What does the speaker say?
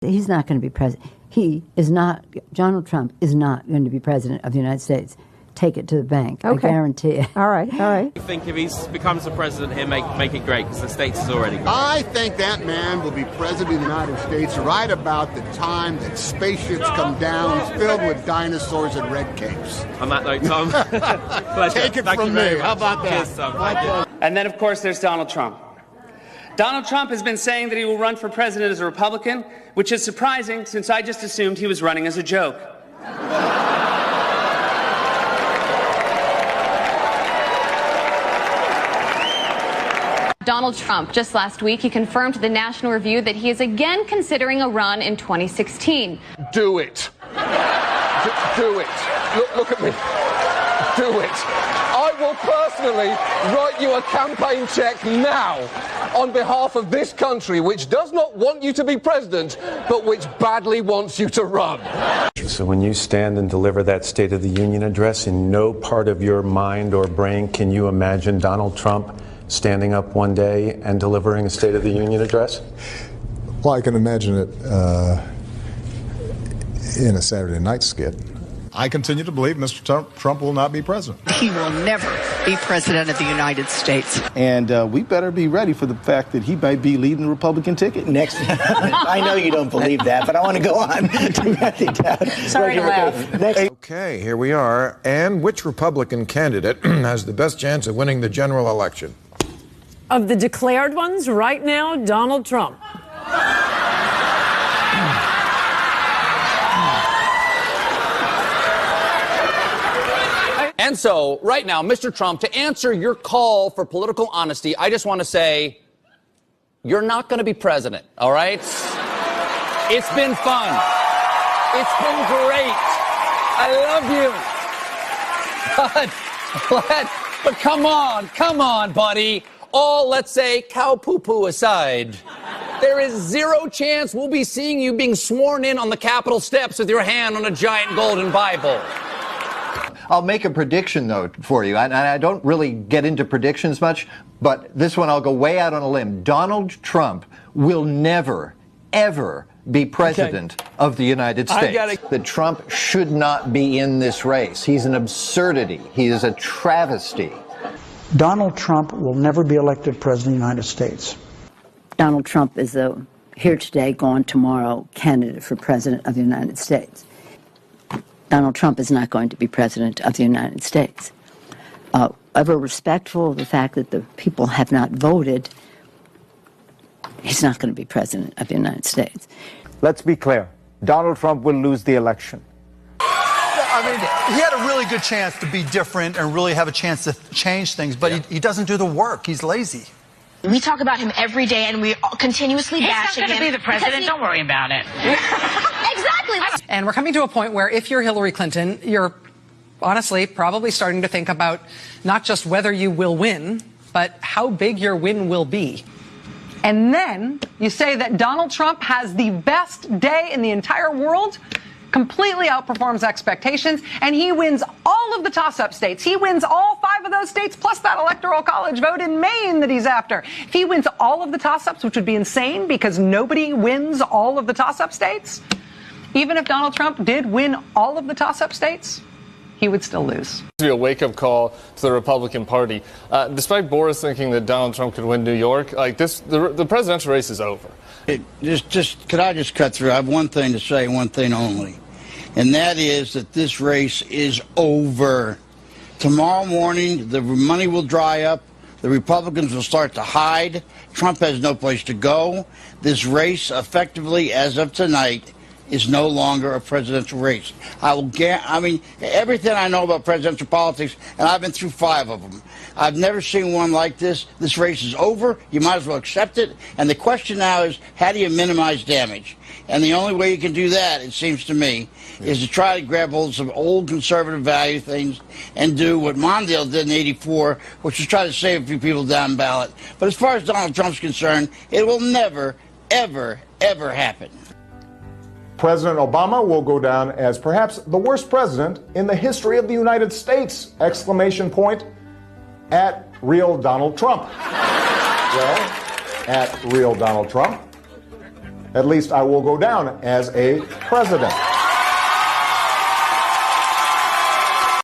He's not going to be president. Donald Trump is not going to be president of the United States. Take it to the bank. Okay. I guarantee it. All right. I think if he becomes the president, he'll make it great because the States is already great. I think that man will be president of the United States right about the time that spaceships come down filled with dinosaurs and red capes. On that note, Tom, pleasure. Take it from me. How about that? Cheers, Tom. Thank you. And then, of course, there's Donald Trump. Donald Trump has been saying that he will run for president as a Republican, which is surprising since I just assumed he was running as a joke. Donald Trump, just last week, he confirmed to the National Review that he is again considering a run in 2016. Do it. Do it. Look at me. Do it. I will personally write you a campaign check now on behalf of this country, which does not want you to be president, but which badly wants you to run. So when you stand and deliver that State of the Union address, in no part of your mind or brain can you imagine Donald Trump standing up one day and delivering a State of the Union address? Well, I can imagine it in a Saturday night skit. I continue to believe Mr. Trump will not be president. He will never be president of the United States. And we better be ready for the fact that he might be leading the Republican ticket next. I know you don't believe that, but I want to go on to Matthew Dowd. Sorry to laugh. Okay, here we are. And which Republican candidate has the best chance of winning the general election? Of the declared ones, right now, Donald Trump. And so, right now, Mr. Trump, to answer your call for political honesty, I just want to say, you're not going to be president, all right? It's been fun. It's been great. I love you. But come on, buddy. All, let's say, cow poo-poo aside, there is zero chance we'll be seeing you being sworn in on the Capitol steps with your hand on a giant golden Bible. I'll make a prediction, though, for you. And I don't really get into predictions much, but this one I'll go way out on a limb. Donald Trump will never, ever be president of the United States. That Trump should not be in this race. He's an absurdity. He is a travesty. Donald Trump will never be elected president of the United States. Donald Trump is a here today, gone tomorrow candidate for president of the United States. Donald Trump is not going to be president of the United States. Ever respectful of the fact that the people have not voted, he's not going to be president of the United States. Let's be clear. Donald Trump will lose the election. I mean, he had a really good chance to be different and really have a chance to change things, but he doesn't do the work. He's lazy. We talk about him every day, and we continuously bash him. He's not going to be the president. Don't worry about it. Exactly. And we're coming to a point where if you're Hillary Clinton, you're honestly probably starting to think about not just whether you will win, but how big your win will be. And then you say that Donald Trump has the best day in the entire world, completely outperforms expectations, and he wins all of the toss-up states. He wins all 5 of those states, plus that electoral college vote in Maine that he's after. If he wins all of the toss-ups, which would be insane because nobody wins all of the toss-up states, even if Donald Trump did win all of the toss-up states, he would still lose. To be a wake-up call to the Republican Party. Despite Boris thinking that Donald Trump could win New York, like this, the presidential race is over. Could I just cut through? I have one thing to say, one thing only. And that is that this race is over. Tomorrow morning, the money will dry up. The Republicans will start to hide. Trump has no place to go. This race, effectively, as of tonight, is no longer a presidential race. I mean, everything I know about presidential politics, and I've been through 5 of them, I've never seen one like this. This race is over. You might as well accept it. And the question now is, how do you minimize damage? And the only way you can do that, it seems to me, is to try to grab hold of some old conservative value things and do what Mondale did in '84, which was try to save a few people down ballot. But as far as Donald Trump's concerned, it will never, ever, ever happen. President Obama will go down as perhaps the worst president in the history of the United States! Exclamation point at real Donald Trump. Well, at real Donald Trump. At least I will go down as a president.